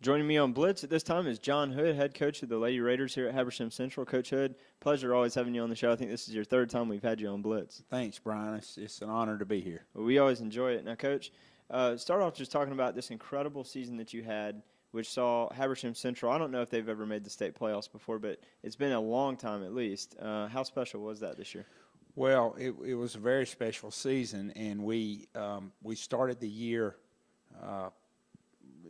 Joining me on Blitz at this time is John Hood, head coach of the Lady Raiders here at Habersham Central. Coach Hood, pleasure always having you on the show. I think this is your third time we've had you on Blitz. Thanks, Brian. It's an honor to be here. Well, we always enjoy it. Now, Coach, start off just talking about this incredible season that you had, which saw Habersham Central. I don't know if they've ever made the state playoffs before, but it's been a long time at least. How special was that this year? Well, it was a very special season, and we started the year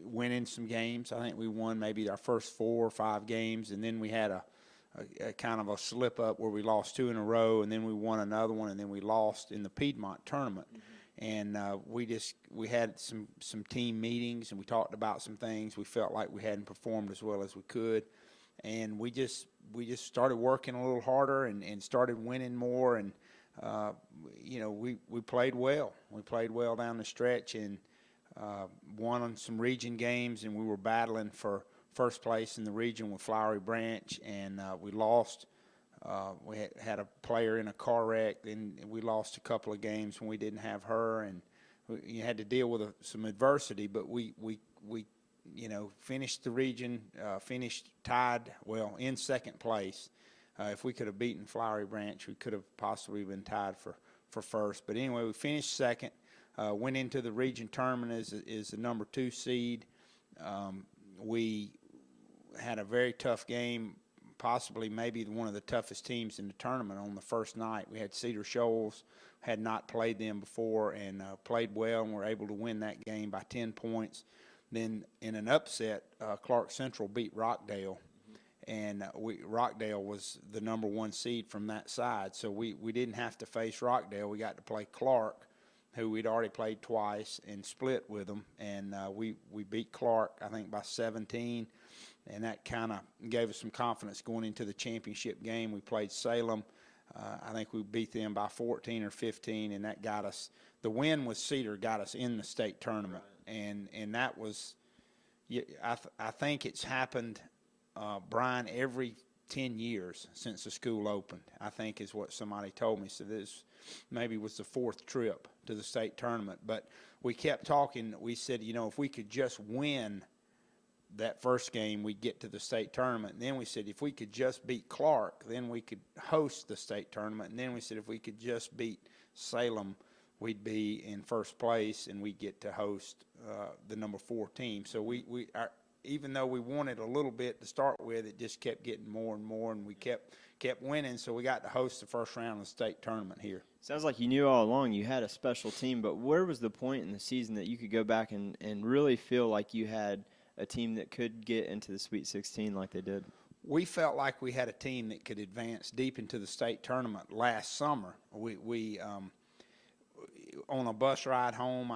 winning some games. I think we won maybe our first 4 or 5 games, and then we had a kind of a slip up where we lost 2 in a row, and then we won another one, and then we lost in the Piedmont tournament. Mm-hmm. And we had some team meetings, and we talked about some things. We felt like we hadn't performed as well as we could, and we just started working a little harder and started winning more, and we played well. We played well down the stretch, and won on some region games, and we were battling for first place in the region with Flowery Branch, and we lost. We had a player in a car wreck, and we lost a couple of games when we didn't have her, and you had to deal with some adversity. But we finished the region, finished tied, in second place. If we could have beaten Flowery Branch, we could have possibly been tied for first. But anyway, we finished second. Went into the region tournament as the number 2 seed. We had a very tough game, possibly maybe one of the toughest teams in the tournament on the first night. We had Cedar Shoals, had not played them before, and played well, and were able to win that game by 10 points. Then in an upset, Clark Central beat Rockdale, and Rockdale was the number 1 seed from that side. So we didn't have to face Rockdale. We got to play Clark, who we'd already played twice, and split with them. And we beat Clark, I think, by 17, and that kind of gave us some confidence going into the championship game. We played Salem. I think we beat them by 14 or 15, and that got us – the win with Cedar got us in the state tournament. Right. And that was – I think it's happened, Brian, every 10 years since the school opened, I think is what somebody told me. So this maybe was the 4th trip to the state tournament. But we kept talking. We said, if we could just win that first game, we'd get to the state tournament. And then we said, if we could just beat Clark, then we could host the state tournament. And then we said, if we could just beat Salem, we'd be in first place, and we'd get to host the number 4 team. So even though we wanted a little bit to start with, it just kept getting more and more, and we kept winning, so we got to host the first round of the state tournament here. Sounds like you knew all along you had a special team, but where was the point in the season that you could go back and really feel like you had a team that could get into the Sweet 16 like they did? We felt like we had a team that could advance deep into the state tournament last summer. We on a bus ride home,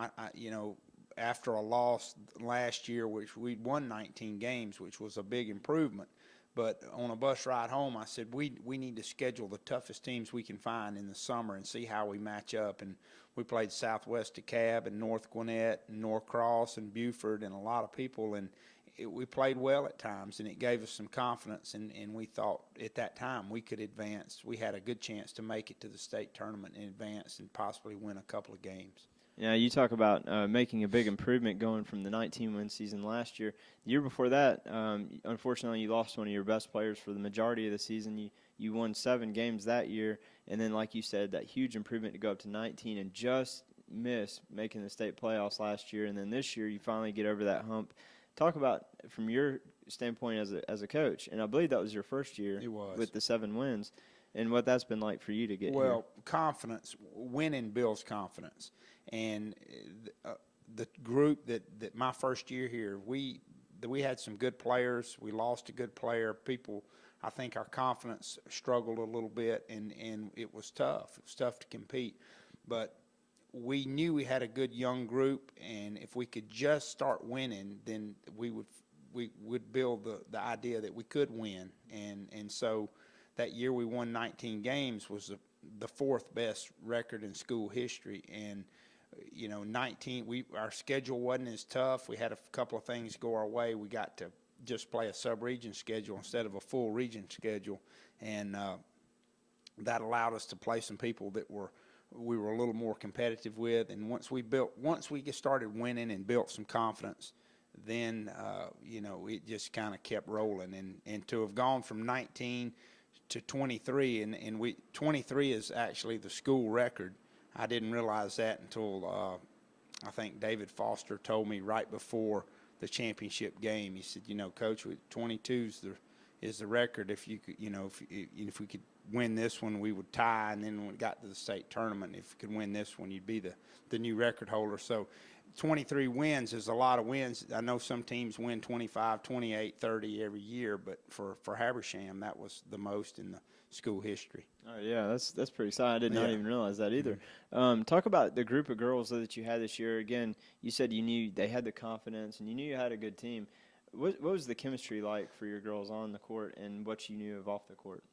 after a loss last year, which we'd won 19 games, which was a big improvement. But on a bus ride home, I said, we need to schedule the toughest teams we can find in the summer and see how we match up. And we played Southwest DeKalb and North Gwinnett and Norcross and Buford and a lot of people. And we played well at times, and it gave us some confidence. And we thought at that time we could advance. We had a good chance to make it to the state tournament and advance and possibly win a couple of games. Yeah, you talk about making a big improvement going from the 19-win season last year. The year before that, unfortunately, you lost one of your best players for the majority of the season. You won 7 games that year, and then, like you said, that huge improvement to go up to 19 and just miss making the state playoffs last year. And then this year, you finally get over that hump. Talk about, from your standpoint as a coach, and I believe that was your first year with the 7 wins, and what that's been like for you to get here. Well, confidence, winning builds confidence. And the group that my first year here, we had some good players. We lost a good player. People, I think our confidence struggled a little bit, and it was tough. It was tough to compete. But we knew we had a good young group, and if we could just start winning, then we would build the idea that we could win. And so that year we won 19 games was the 4th best record in school history. And 19, our schedule wasn't as tough. We had a couple of things go our way. We got to just play a sub-region schedule instead of a full region schedule, and that allowed us to play some people that we were a little more competitive with. And once we started winning and built some confidence, then, it just kind of kept rolling. And to have gone from 19 to 23, and 23 is actually the school record. I didn't realize that until I think David Foster told me right before the championship game. He said, Coach, 22 is the record. If you could, if we could win this one, we would tie. And then when we got to the state tournament, if we could win this one, you'd be the new record holder. So 23 wins is a lot of wins. I know some teams win 25, 28, 30 every year, but for Habersham, that was the most in the school history. Oh, yeah, that's pretty exciting. I did not even realize that either. Talk about the group of girls that you had this year. Again, you said you knew they had the confidence and you knew you had a good team. What was the chemistry like for your girls on the court and what you knew of off the court?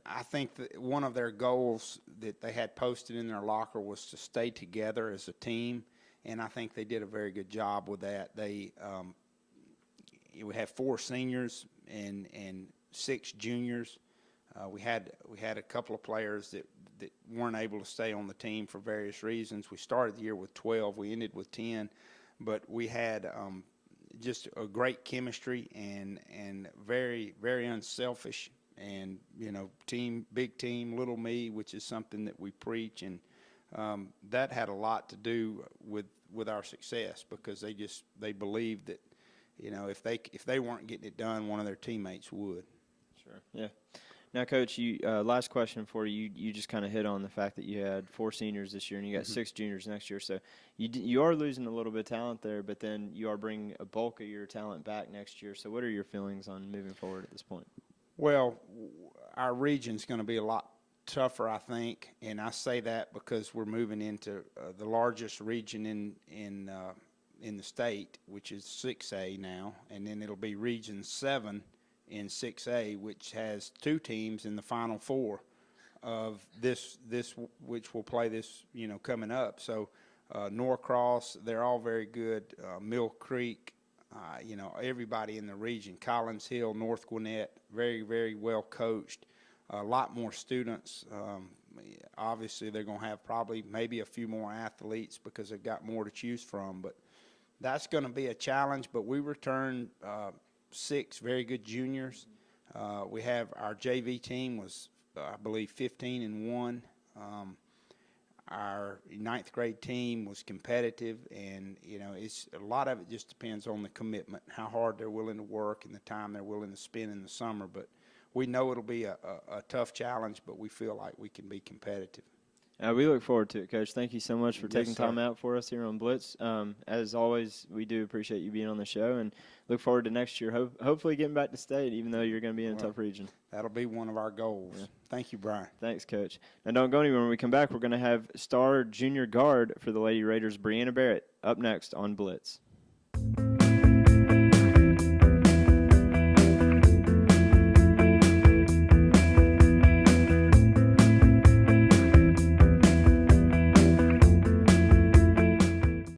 I think that one of their goals that they had posted in their locker was to stay together as a team, and I think they did a very good job with that. We had 4 seniors and 6 juniors. We had a couple of players that weren't able to stay on the team for various reasons. We started the year with 12. We ended with 10. But we had just a great chemistry and very, very unselfish. And, big team, little me, which is something that we preach. And that had a lot to do with our success because they believed that, if they weren't getting it done, one of their teammates would. Sure, yeah. Now, Coach, last question for you. You just kind of hit on the fact that you had 4 seniors this year and you got 6 juniors next year. So you are losing a little bit of talent there, but then you are bringing a bulk of your talent back next year. So what are your feelings on moving forward at this point? Well, our region's going to be a lot tougher, I think, and I say that because we're moving into the largest region in the state, which is 6A now, and then it'll be Region 7 in 6A, which has 2 teams in the Final 4 of this which will play this, coming up. So Norcross, they're all very good. Mill Creek, everybody in the region. Collins Hill, North Gwinnett, very, very well coached. A lot more students. Obviously, they're going to have maybe a few more athletes because they've got more to choose from. But that's going to be a challenge. But we return 6 very good juniors. We have our JV team was, I believe, 15-1. Our 9th grade team was competitive, and it's a lot of it just depends on the commitment, how hard they're willing to work, and the time they're willing to spend in the summer. But we know it'll be a tough challenge, but we feel like we can be competitive. We look forward to it, Coach. Thank you so much for taking Yes, sir. time out for us here on Blitz. As always, we do appreciate you being on the show and look forward to next year, hopefully getting back to state, even though you're going to be in a tough region. That'll be one of our goals. Yeah. Thank you, Brian. Thanks, Coach. Now, don't go anywhere. When we come back, we're going to have star junior guard for the Lady Raiders, Brianna Barrett, up next on Blitz.